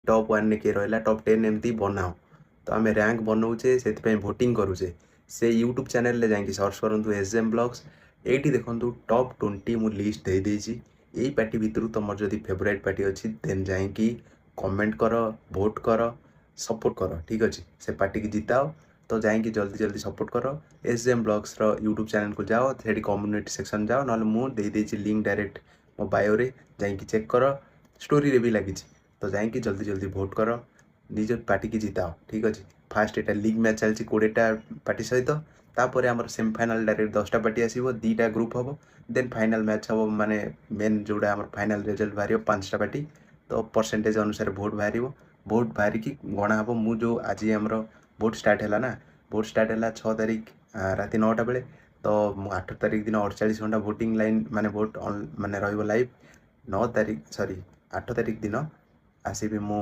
top 1 ने किए रहा टॉप 10 एमती बनाओ तो आम रैंक बनाऊे से भोटिंग करुचे से यूट्यूब चैनल ले जाकि सर्च करूँ एसजेएम ब्लॉग्स ये देखो टॉप 20 मु लिस्ट दे देछि यही पार्टी भितर तुम जदि फेवरेट पार्टी अच्छी देन जाकि कमेंट कर भोट कर सपोर्ट कर ठीक अच्छे से पार्टी की जिताओ तो जाकि जल्दी जल्दी सपोर्ट कर एसजेएम ब्लॉग्स यूट्यूब चैनल को जाओ से कम्युनिटी सेक्शन जाओ ना मुझे लिंक डायरेक्ट मो बायो रे जाकि चेक कर स्टोरी रे भी लगी तो जाकि जल्दी जल्दी भोट कर निज पार्टी की जिताओ ठीक अच्छे फास्ट एटा लीग मैच चलती 20टा पार्टी सहित तापर आम सेमीफाइनाल डायरेक्ट 10टा पार्टी आसो 2टा ग्रुप हम देन फाइनाल मैच हम माने मेन जोड़ा आम फाइनाल रिजल्ट बाहर 5टा पार्टी तो परसेंटेज अनुसार भोट बाहर भोट बाहर की गणा हम मुझे आज आम भोट स्टार्ट है ना भोट स्टार्ट है 6 तारिख राति 9टा बेले तो 8 तारिख दिन 48 घंटा भोटिंग लाइन माने भोट माने रहिबो लाइव 9 तारिख सॉरी 8 तारिख दिन आसबि मु